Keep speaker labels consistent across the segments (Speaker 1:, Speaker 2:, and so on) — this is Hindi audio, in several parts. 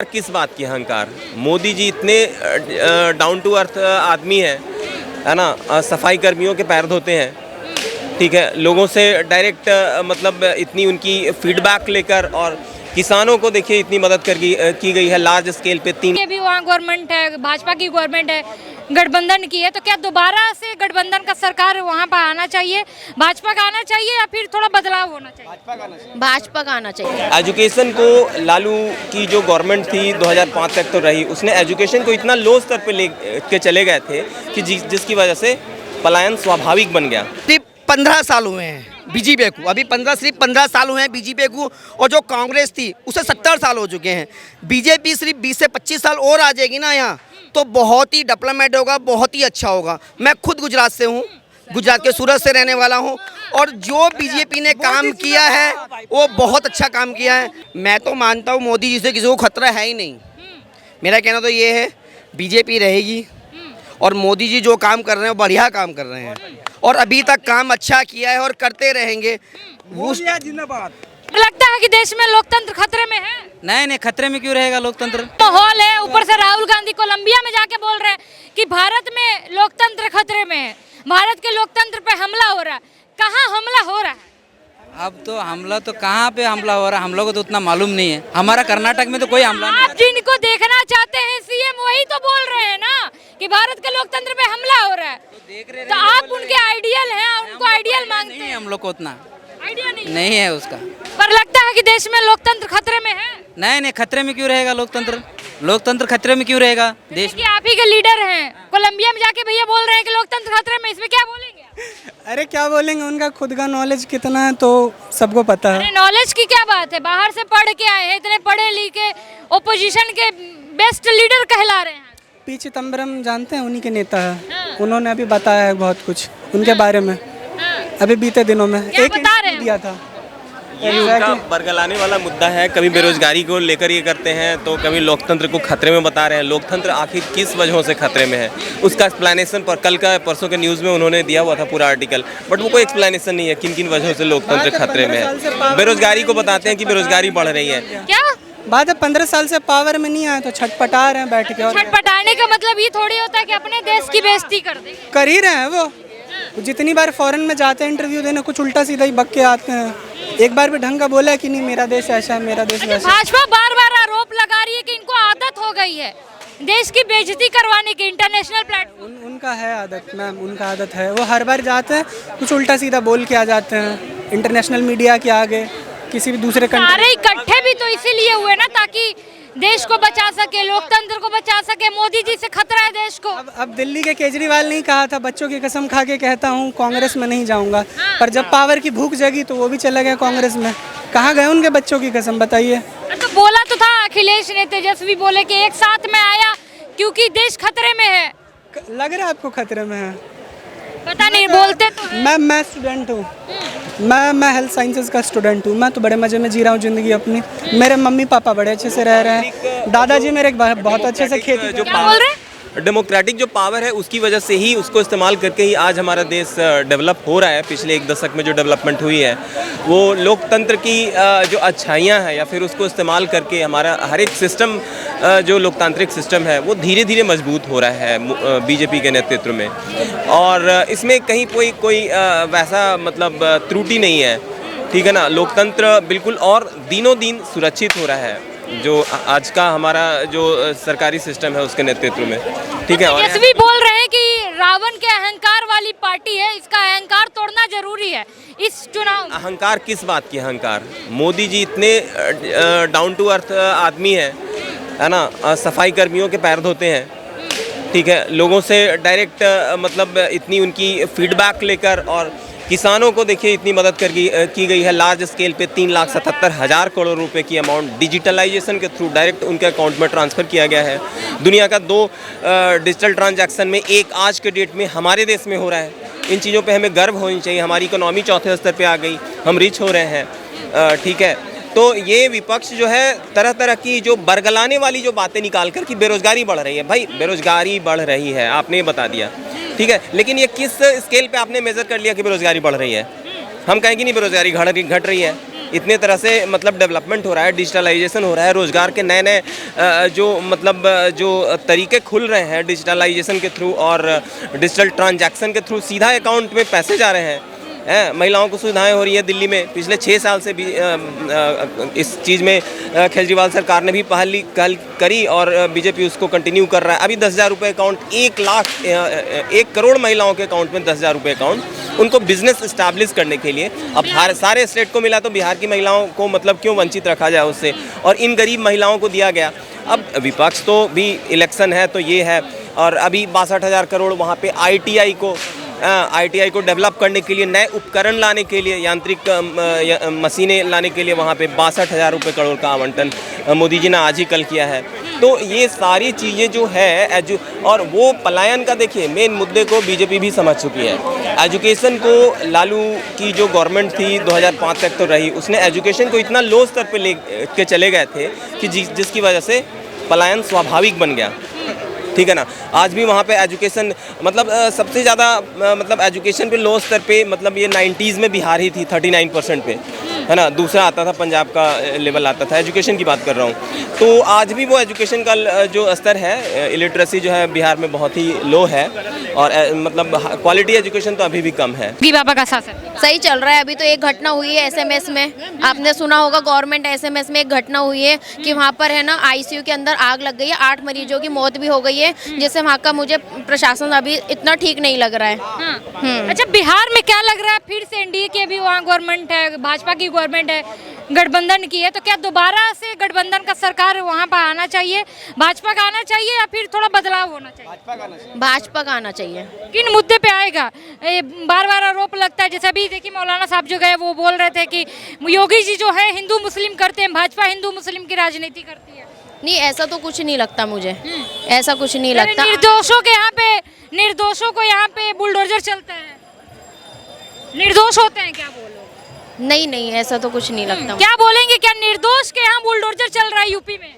Speaker 1: किस बात की अहंकार। मोदी जी इतने डाउन टू अर्थ आदमी है ना। सफाई कर्मियों के पैर धोते हैं, ठीक है। लोगों से डायरेक्ट मतलब इतनी उनकी फीडबैक लेकर, और किसानों को देखिए इतनी मदद की गई है लार्ज स्केल पे।
Speaker 2: ये भी वहाँ गवर्नमेंट है, भाजपा की गवर्नमेंट है, गठबंधन की है, तो क्या दोबारा से गठबंधन का सरकार वहाँ पर आना चाहिए, भाजपा का आना चाहिए, या फिर थोड़ा बदलाव होना चाहिए?
Speaker 3: भाजपा का आना चाहिए।
Speaker 1: एजुकेशन को लालू की जो गवर्नमेंट थी 2005 तक तो रही, उसने एजुकेशन को इतना लो स्तर पे ले के चले गए थे कि जिसकी वजह से पलायन स्वाभाविक बन गया।
Speaker 4: 15 साल हुए हैं बीजेपी को, अभी 15 साल हुए हैं बीजेपी को, और जो कांग्रेस थी उसे 70 साल हो चुके हैं। बीजेपी सिर्फ 20 से 25 साल और आ जाएगी ना यहाँ, तो बहुत ही डेवलपमेंट होगा, बहुत ही अच्छा होगा। मैं खुद गुजरात से हूँ, गुजरात के सूरत से रहने वाला हूँ, और जो बीजेपी ने काम किया है वो बहुत अच्छा काम किया है। मैं तो मानता हूँ मोदी जी से किसी को खतरा है ही नहीं। मेरा कहना तो ये है, बीजेपी रहेगी, और मोदी जी जो काम कर रहे हैं वो बढ़िया काम कर रहे हैं, और अभी तक काम अच्छा किया है और करते रहेंगे।
Speaker 2: लगता है कि देश में लोकतंत्र खतरे में है?
Speaker 5: नहीं, खतरे में क्यों रहेगा लोकतंत्र।
Speaker 2: माहौल है, ऊपर से राहुल गांधी कोलंबिया में जाके बोल रहे हैं कि भारत में लोकतंत्र खतरे में है, भारत के लोकतंत्र पे हमला हो रहा है। कहाँ हमला हो रहा है?
Speaker 5: अब तो हमला तो कहाँ पे हमला हो रहा है, हम लोगों को तो उतना मालूम नहीं है। हमारा कर्नाटक में तो कोई हमला नहीं।
Speaker 2: आप जिनको देखना चाहते हैं सीएम, वही तो बोल रहे हैं ना कि भारत के लोकतंत्र पे हमला हो रहा है। तो आप उनके आइडियल हैं, उनको आइडियल मांगते हैं।
Speaker 5: हम लोग को उतना
Speaker 2: आइडिया
Speaker 5: नहीं है उसका।
Speaker 2: पर लगता है कि देश में लोकतंत्र खतरे में है।
Speaker 5: नहीं, खतरे में क्यों रहेगा लोकतंत्र। लोकतंत्र खतरे में क्यों रहेगा देश
Speaker 2: कि आप ही के लीडर हैं, कोलंबिया में जाके भैया बोल रहे हैं कि लोकतंत्र खतरे में, इसमें क्या बोलेंगे?
Speaker 6: अरे क्या बोलेंगे, उनका खुद का नॉलेज कितना है तो सबको पता है।
Speaker 2: अरे नॉलेज की क्या बात है, बाहर से पढ़ के आए हैं, इतने पढ़े लिखे, ओपोजिशन के बेस्ट लीडर कहला रहे हैं।
Speaker 6: पी चिदम्बरम जानते हैं, उन्हीं के नेता है। उन्होंने अभी बताया है बहुत कुछ उनके बारे में, अभी बीते दिनों में
Speaker 2: क्या
Speaker 6: एक
Speaker 2: बता रहे हैं?
Speaker 6: दिया था।
Speaker 1: ये उनका बरगलाने वाला मुद्दा है। कभी बेरोजगारी को लेकर ये करते हैं, तो कभी लोकतंत्र को खतरे में बता रहे हैं। लोकतंत्र आखिर किस वजहों से खतरे में है, उसका एक्सप्लेनेशन पर कल का परसों के न्यूज़ में उन्होंने दिया हुआ था पूरा आर्टिकल, बट वो कोई एक्सप्लेनेशन नहीं है किन किन वजहों से लोकतंत्र खतरे में है। बेरोजगारी को बताते हैं कि बेरोजगारी बढ़ रही है।
Speaker 2: क्या
Speaker 6: बात है, 15 साल से पावर में नहीं आए तो छटपटा रहे हैं बैठ के। और
Speaker 2: छटपटाने का मतलब ये थोड़ी होता है कि अपने देश की बेइज्जती कर देंगे।
Speaker 6: कर ही रहे हैं वो जितनी बार फॉरेन में जाते हैं इंटरव्यू देने, कुछ उल्टा सीधा ही बक के आते हैं। एक बार भी ढंग का बोला है कि नहीं मेरा देश ऐसा है, मेरा देश वैसा है।
Speaker 2: भाजपा बार बार आरोप लगा रही है कि इनको आदत हो गई है देश की बेइज्जती करवाने की इंटरनेशनल प्लेटफॉर्म।
Speaker 6: उनका है आदत मैम, उनका आदत है। वो हर बार जाते हैं कुछ उल्टा सीधा बोल के आ जाते हैं इंटरनेशनल मीडिया के आगे, किसी भी दूसरे कंट्री।
Speaker 2: सारे इकट्ठे भी तो इसीलिए हुए ना, ताकि देश को बचा सके, लोकतंत्र को बचा सके। मोदी जी से खतरा है देश को।
Speaker 6: अब दिल्ली के केजरीवाल ने कहा था, बच्चों की कसम खा के कहता हूँ कांग्रेस में नहीं जाऊंगा, पर जब पावर की भूख जगी तो वो भी चला गया कांग्रेस में। कहाँ गए उनके बच्चों की कसम, बताइए।
Speaker 2: तो बोला तो था अखिलेश ने, तेजस्वी बोले कि एक साथ में आया क्योंकि देश खतरे में है।
Speaker 6: लग रहा है आपको खतरे में है?
Speaker 2: पता नहीं, बोलते तो हैं।
Speaker 6: मैं स्टूडेंट हूँ, मैं हेल्थ साइंसेज का स्टूडेंट हूँ। मैं तो बड़े मज़े में जी रहा हूँ ज़िंदगी अपनी। मेरे मम्मी पापा बड़े अच्छे से रह रहे हैं, दादाजी मेरे बहुत अच्छे से खेती।
Speaker 1: जो
Speaker 2: क्या बोल रहे हैं?
Speaker 1: डेमोक्रेटिक जो पावर है उसकी वजह से ही, उसको इस्तेमाल करके ही आज हमारा देश डेवलप हो रहा है। पिछले एक दशक में जो डेवलपमेंट हुई है वो लोकतंत्र की जो अच्छाइयाँ हैं, या फिर उसको इस्तेमाल करके हमारा हर एक सिस्टम जो लोकतांत्रिक सिस्टम है वो धीरे धीरे मजबूत हो रहा है बीजेपी के नेतृत्व में। और इसमें कहीं कोई वैसा मतलब त्रुटि नहीं है, ठीक है ना। लोकतंत्र बिल्कुल और दिनों दिन सुरक्षित हो रहा है जो आज का हमारा जो सरकारी सिस्टम है उसके नेतृत्व में, ठीक है।
Speaker 2: तेजस्वी बोल रहे हैं कि रावण के अहंकार वाली पार्टी है, इसका अहंकार तोड़ना जरूरी है इस चुनाव में।
Speaker 1: अहंकार किस बात की अहंकार। मोदी जी इतने डाउन टू अर्थ आदमी है ना। सफाई कर्मियों के पैर धोते हैं, ठीक है। लोगों से डायरेक्ट मतलब इतनी उनकी फीडबैक लेकर, और किसानों को देखिए इतनी मदद की गई है लार्ज स्केल पे। 3,77,000 करोड़ रुपए की अमाउंट डिजिटलाइजेशन के थ्रू डायरेक्ट उनके अकाउंट में ट्रांसफ़र किया गया है। दुनिया का 2 डिजिटल ट्रांजैक्शन में एक आज के डेट में हमारे देश में हो रहा है। इन चीज़ों पे हमें गर्व होनी चाहिए। हमारी इकोनॉमी चौथे स्तर पे आ गई, हम रिच हो रहे हैं, ठीक है। तो ये विपक्ष जो है तरह तरह की जो बरगलाने वाली जो बातें निकाल कर कि बेरोजगारी बढ़ रही है, भाई बेरोजगारी बढ़ रही है, आपने ये बता दिया, ठीक है। लेकिन ये किस स्केल पे आपने मेजर कर लिया कि बेरोजगारी बढ़ रही है? हम कहेंगे नहीं बेरोजगारी घट रही है, इतने तरह से मतलब डेवलपमेंट हो रहा है, डिजिटलाइजेशन हो रहा है, रोज़गार के नए नए जो मतलब जो तरीके खुल रहे हैं डिजिटलाइजेशन के थ्रू और डिजिटल ट्रांजैक्शन के थ्रू सीधा अकाउंट में पैसे जा रहे हैं। महिलाओं को सुविधाएं हो रही है। दिल्ली में पिछले 6 साल से भी इस चीज़ में केजरीवाल सरकार ने भी पहल करी और बीजेपी उसको कंटिन्यू कर रहा है। अभी 10,000 रुपये अकाउंट 1 करोड़ महिलाओं के अकाउंट में 10,000 रुपये अकाउंट उनको बिजनेस इस्टेब्लिश करने के लिए। अब सारे स्टेट को मिला तो बिहार की महिलाओं को मतलब क्यों वंचित रखा जाए उससे, और इन गरीब महिलाओं को दिया गया। अब विपक्ष तो भी इलेक्शन है तो ये है, और अभी 62,000 करोड़ वहाँ पे ITI को डेवलप करने के लिए, नए उपकरण लाने के लिए, यांत्रिक मशीनें लाने के लिए वहाँ पे 62,000 रुपये करोड़ का आवंटन मोदी जी ने आज ही कल किया है। तो ये सारी चीज़ें जो है और वो पलायन का देखिए मेन मुद्दे को बीजेपी भी समझ चुकी है। एजुकेशन को लालू की जो गवर्नमेंट थी 2005 तक तो रही, उसने एजुकेशन को इतना लो स्तर पे ले के चले गए थे कि जिसकी वजह से पलायन स्वाभाविक बन गया, ठीक है ना। आज भी वहाँ पे एजुकेशन मतलब सबसे ज़्यादा मतलब एजुकेशन पे लो स्तर पे मतलब ये 90s में बिहार ही थी 39% पे, है ना। दूसरा आता था पंजाब का लेवल आता था, एजुकेशन की बात कर रहा हूँ। तो आज भी वो एजुकेशन का जो स्तर है, इलिटरेसी जो है बिहार में बहुत ही लो है, और मतलब क्वालिटी एजुकेशन तो अभी भी कम है।
Speaker 2: बाबा का शासन
Speaker 3: सही चल रहा है। अभी तो एक घटना हुई है SMS में, आपने सुना होगा, गवर्नमेंट SMS में एक घटना हुई है कि वहाँ पर है ना ICU के अंदर आग लग गई है, 8 मरीजों की मौत भी हो गई है, जिससे वहाँ का मुझे प्रशासन अभी इतना ठीक नहीं लग रहा है।
Speaker 2: हाँ। अच्छा, बिहार में क्या लग रहा है, फिर से NDA की अभी वहाँ गवर्नमेंट है, भाजपा की गवर्नमेंट है, गठबंधन की है, तो क्या दोबारा से गठबंधन का सरकार वहाँ पर आना चाहिए, भाजपा का आना चाहिए, या फिर थोड़ा बदलाव होना चाहिए?
Speaker 3: भाजपा का आना चाहिए।
Speaker 2: किन मुद्दे पे आएगा? बार बार आरोप लगता है, जैसे अभी देखिए मौलाना साहब जो गए वो बोल रहे थे कि योगी जी जो है हिंदू मुस्लिम करते हैं, भाजपा हिंदू मुस्लिम की राजनीति करती है।
Speaker 3: नहीं, ऐसा तो कुछ नहीं लगता मुझे, ऐसा कुछ नहीं लगता।
Speaker 2: निर्दोषों को यहाँ पे बुलडोजर चलता है, निर्दोष होते हैं क्या वो लोग?
Speaker 3: नहीं, ऐसा तो कुछ नहीं लगता।
Speaker 2: क्या बोलेंगे, क्या निर्दोष के यहाँ बुलडोजर चल रहा है यूपी में?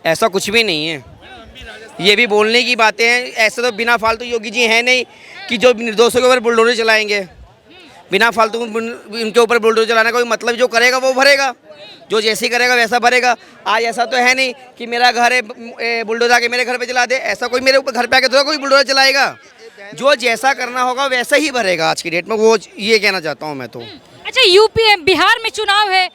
Speaker 4: ऐसा कुछ भी नहीं है, ये भी बोलने की बातें हैं। ऐसे तो बिना फालतू योगी जी हैं नहीं कि जो निर्दोषों के ऊपर बुलडोजर चलाएंगे। बिना फालतू इनके ऊपर बुलडोजर चलाने का कोई मतलब, जो करेगा वो भरेगा, जो जैसे करेगा वैसा भरेगा। आज ऐसा तो है नहीं कि मेरा घर है बुलडोजर आके मेरे घर पे चला दे, ऐसा कोई मेरे ऊपर घर पे आके तो कोई बुलडोजर चलाएगा। जो जैसा करना होगा वैसा ही भरेगा आज की डेट में, वो ये कहना चाहता हूँ मैं तो।
Speaker 2: अच्छा, बिहार में चुनाव है,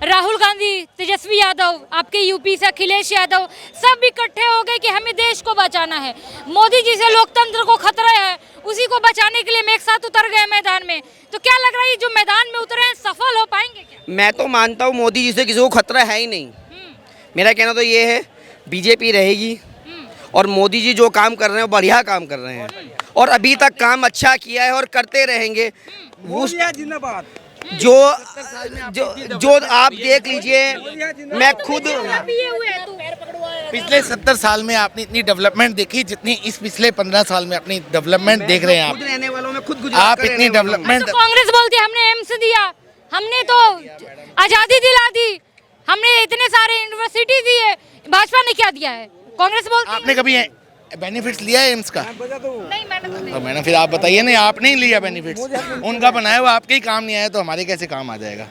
Speaker 2: राहुल गांधी, तेजस्वी यादव, आपके यूपी से अखिलेश यादव, सब इकट्ठे हो गए कि हमें देश को बचाना है, मोदी जी से लोकतंत्र को खतरा है, उसी को बचाने के लिए हम एक साथ उतर गए मैदान में। तो क्या लग रहा है जो मैदान में उतरे हैं सफल हो पाएंगे क्या? मैं
Speaker 4: तो मानता हूँ मोदी जी से किसी को खतरा है ही नहीं। मेरा कहना तो ये है, बीजेपी रहेगी और मोदी जी जो काम कर रहे हैं बढ़िया काम कर रहे हैं, और अभी तक काम अच्छा किया है और करते रहेंगे। जो आप देख लीजिए, मैं खुद
Speaker 7: पिछले 70 साल में आपने इतनी डेवलपमेंट देखी जितनी इस पिछले 15 साल में अपनी डेवलपमेंट देख रहे हैं आप।
Speaker 4: रहने वालों में खुद
Speaker 7: आप इतनी डेवलपमेंट।
Speaker 2: कांग्रेस बोलती है हमने एम्स दिया, हमने तो आजादी दिला दी, हमने इतने सारे यूनिवर्सिटी दिए, भाजपा ने क्या दिया है? कांग्रेस बोलती है।
Speaker 7: आपने कभी बेनिफिट्स लिया है एम्स का?
Speaker 2: नहीं, मैंने तो नहीं।
Speaker 7: तो मैंने फिर आप बताइए ना, आपने ही लिया बेनिफिट्स, उनका बनाया हुआ आपके ही काम नहीं आया तो हमारे कैसे काम आ जाएगा?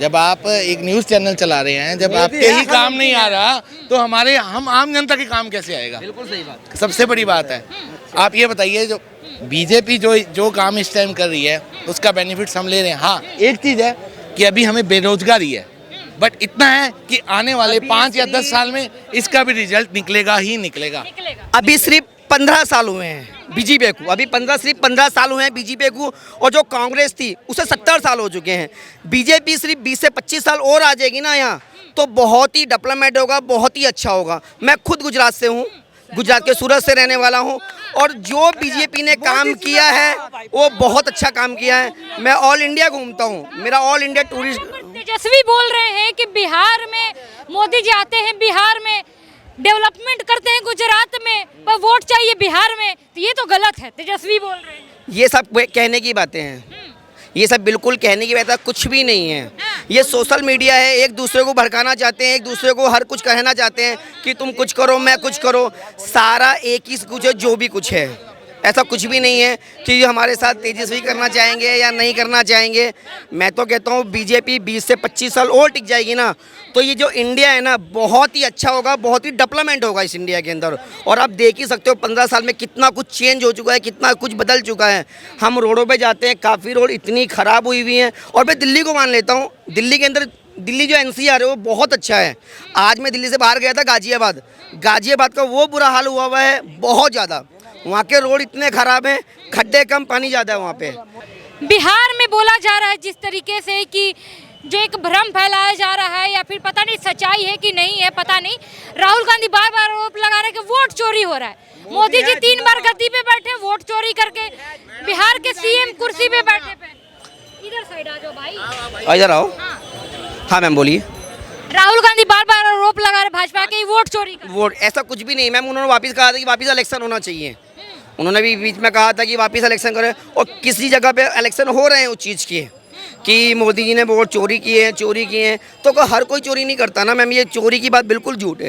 Speaker 7: जब आप एक न्यूज़ चैनल चला रहे हैं, जब आपके ही काम नहीं आ रहा तो हम आम जनता के काम कैसे आएगा?
Speaker 4: बिल्कुल सही बात,
Speaker 7: सबसे बड़ी बात है। आप ये बताइए, जो बीजेपी जो काम इस टाइम कर रही है उसका बेनिफिट्स हम ले रहे हैं। हाँ, एक चीज़ है कि अभी हमें बेरोजगारी है, बट इतना है कि आने वाले 5 या 10 साल में इसका भी रिजल्ट निकलेगा ही निकलेगा।
Speaker 4: अभी सिर्फ 15 साल हुए हैं बीजेपी को, अभी 15 साल हुए हैं बीजेपी को, और जो कांग्रेस थी उसे 70 साल हो चुके हैं। बीजेपी सिर्फ 20 से 25 साल और आ जाएगी ना यहाँ, तो बहुत ही डेवलपमेंट होगा, बहुत ही अच्छा होगा। मैं खुद गुजरात से हूँ, गुजरात के सूरत से रहने वाला हूँ, और जो बीजेपी ने काम किया है वो बहुत अच्छा काम किया है। मैं ऑल इंडिया घूमता हूँ, मेरा ऑल इंडिया टूरिस्ट।
Speaker 2: तेजस्वी बोल रहे हैं कि बिहार में मोदी जी आते हैं, बिहार में डेवलपमेंट करते हैं, गुजरात में पर वोट चाहिए बिहार में, तो ये तो गलत है। तेजस्वी बोल रहे हैं
Speaker 4: ये सब कहने की बातें हैं, ये सब बिल्कुल कहने की बात है, कुछ भी नहीं है। ये सोशल मीडिया है, एक दूसरे को भड़काना चाहते हैं, एक दूसरे को हर कुछ कहना चाहते हैं कि तुम कुछ करो मैं कुछ करो। सारा एक ही कुछ है, जो भी कुछ है ऐसा कुछ भी नहीं है कि हमारे साथ तेजस्वी करना चाहेंगे या नहीं करना चाहेंगे। मैं तो कहता हूँ बीजेपी 20 से 25 साल और टिक जाएगी ना, तो ये जो इंडिया है ना बहुत ही अच्छा होगा, बहुत ही डेवलपमेंट होगा इस इंडिया के अंदर। और आप देख ही सकते हो 15 साल में कितना कुछ चेंज हो चुका है, कितना कुछ बदल चुका है। हम रोडों पे जाते हैं, काफ़ी रोड इतनी ख़राब हुई हुई हैं। और मैं दिल्ली को मान लेता हूँ, दिल्ली के अंदर दिल्ली जो NCR है वो बहुत अच्छा है। आज मैं दिल्ली से बाहर गया था गाजियाबाद, गाजियाबाद का वो बुरा हाल हुआ हुआ है बहुत ज़्यादा। वहाँ के रोड इतने ख़राब हैं, खड्डे कम, पानी ज़्यादा है वहाँ पे।
Speaker 2: बिहार में बोला जा रहा है जिस तरीके से कि जो एक भ्रम फैलाया जा रहा है, या फिर पता नहीं सच्चाई है कि नहीं है पता नहीं, राहुल गांधी बार बार आरोप लगा रहे हैं कि वोट चोरी हो रहा है। मोदी जी 3 बार गद्दी पे बैठे वोट चोरी करके, बिहार के CM कुर्सी पे बैठे पे। इधर साइड आ जाओ भाई,
Speaker 4: इधर आओ। हाँ मैम बोलिए।
Speaker 2: राहुल गांधी बार बार आरोप लगा रहे भाजपा के वोट चोरी का।
Speaker 4: वोट ऐसा कुछ भी नहीं मैम, उन्होंने वापस कहा था कि वापस इलेक्शन होना चाहिए। उन्होंने भी बीच में कहा था कि वापस इलेक्शन करें, और किसी जगह पे इलेक्शन हो रहे हैं उस चीज़ के कि मोदी जी ने वोट चोरी किए हैं, तो हर कोई चोरी नहीं करता ना मैम, ये चोरी की बात बिल्कुल झूठ है।